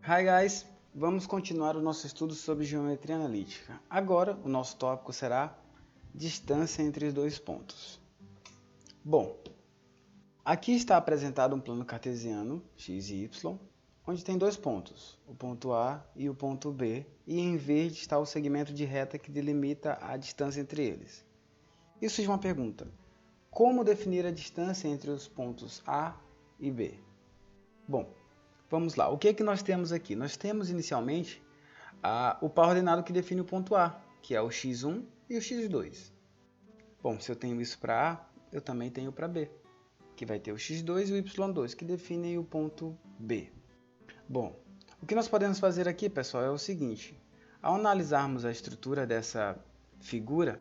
Hi guys, vamos continuar o nosso estudo sobre geometria analítica. Agora o nosso tópico será distância entre os dois pontos. Bom, aqui está apresentado um plano cartesiano, x e y, onde tem dois pontos, o ponto A e o ponto B, e em verde está o segmento de reta que delimita a distância entre eles. Isso surge uma pergunta: como definir a distância entre os pontos A e B? Bom, vamos lá. O que é que nós temos aqui? Nós temos inicialmente o par ordenado que define o ponto A, que é o x1 e o x2. Bom, se eu tenho isso para A, eu também tenho para B, que vai ter o x2 e o y2, que definem o ponto B. Bom, o que nós podemos fazer aqui, pessoal, é o seguinte. Ao analisarmos a estrutura dessa figura,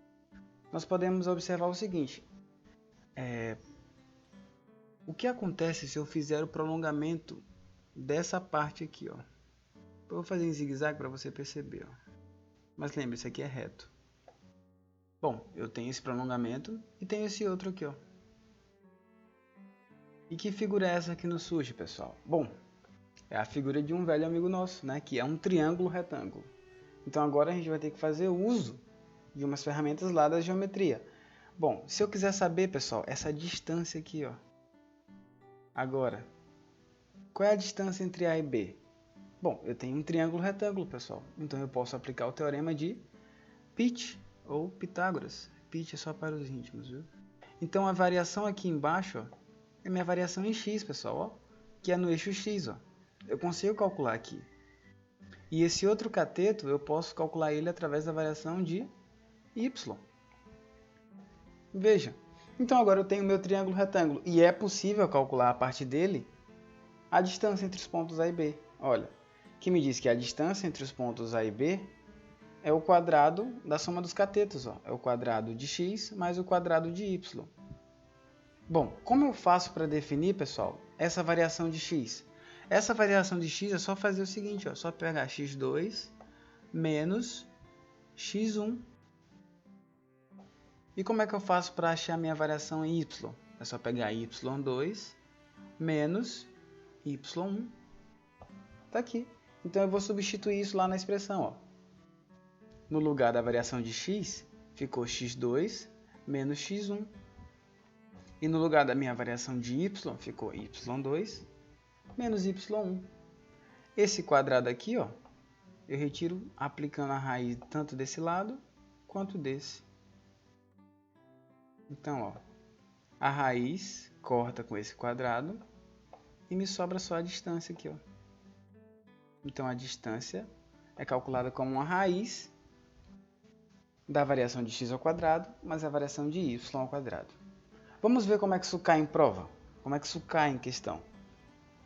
nós podemos observar o seguinte. O que acontece se eu fizer o prolongamento dessa parte aqui, ó? Eu vou fazer em zigue-zague para você perceber, ó. Mas lembre, isso aqui é reto. Bom, eu tenho esse prolongamento e tenho esse outro aqui, ó. E que figura é essa que nos surge, pessoal? Bom, é a figura de um velho amigo nosso, né? Que é um triângulo retângulo. Então agora a gente vai ter que fazer uso de umas ferramentas lá da geometria. Bom, se eu quiser saber, pessoal, essa distância aqui, ó. Agora, qual é a distância entre A e B? Bom, eu tenho um triângulo retângulo, pessoal. Então eu posso aplicar o teorema de Pitt ou Pitágoras. Pitt é só para os íntimos, viu? Então a variação aqui embaixo, ó, é minha variação em x, pessoal, ó, que é no eixo x, ó. Eu consigo calcular aqui. E esse outro cateto eu posso calcular ele através da variação de y. Veja. Então agora eu tenho meu triângulo retângulo e é possível calcular a partir dele a distância entre os pontos A e B. Olha, que me diz que a distância entre os pontos A e B é o quadrado da soma dos catetos, ó. É o quadrado de x mais o quadrado de y. Bom, como eu faço para definir, pessoal, essa variação de x? Essa variação de x é só fazer o seguinte, ó, só pegar x2 menos x1. E como é que eu faço para achar a minha variação em y? É só pegar y2 menos y1. Está aqui. Então eu vou substituir isso lá na expressão, ó. No lugar da variação de x, ficou x2 menos x1. E no lugar da minha variação de y, ficou y2 menos y1. Esse quadrado aqui, ó, eu retiro aplicando a raiz tanto desse lado quanto desse. Então, ó, a raiz corta com esse quadrado e me sobra só a distância aqui, ó. Então a distância é calculada como uma raiz da variação de x ao quadrado, mais a variação de y ao quadrado. Vamos ver como é que isso cai em prova, como é que isso cai em questão.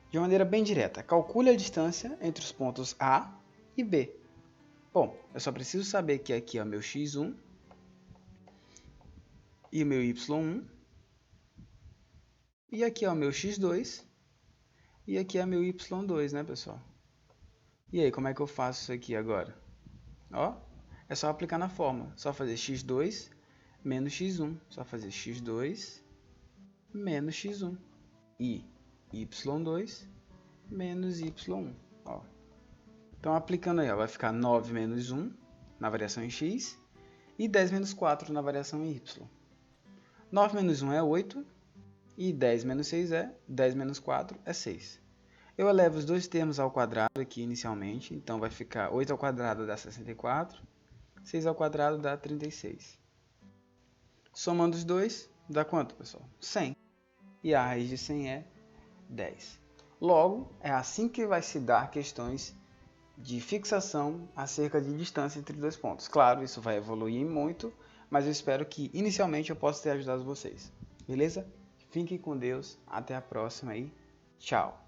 De maneira bem direta, calcule a distância entre os pontos A e B. Bom, eu só preciso saber que aqui é o meu x1 e o meu y1, e aqui é o meu x2 e aqui é o meu y2, né, pessoal? E aí, como é que eu faço isso aqui agora? Ó, é só aplicar na fórmula. Só fazer x2 menos x1. Só fazer x2 menos x1. E y2 menos y1. Ó. Então, aplicando aí, ó, vai ficar 9 menos 1 na variação em x e 10 menos 4 na variação em y. 9 menos 1 é 8 e 10 menos 6 é 10 menos 4 é 6. Eu elevo os dois termos ao quadrado aqui inicialmente, então vai ficar 8 ao quadrado dá 64, 6 ao quadrado dá 36. Somando os dois, dá quanto, pessoal? 100. E a raiz de 100 é 10. Logo, é assim que vai se dar questões de fixação acerca de distância entre dois pontos. Claro, isso vai evoluir muito, mas eu espero que inicialmente eu possa ter ajudado vocês. Beleza? Fiquem com Deus, até a próxima e tchau!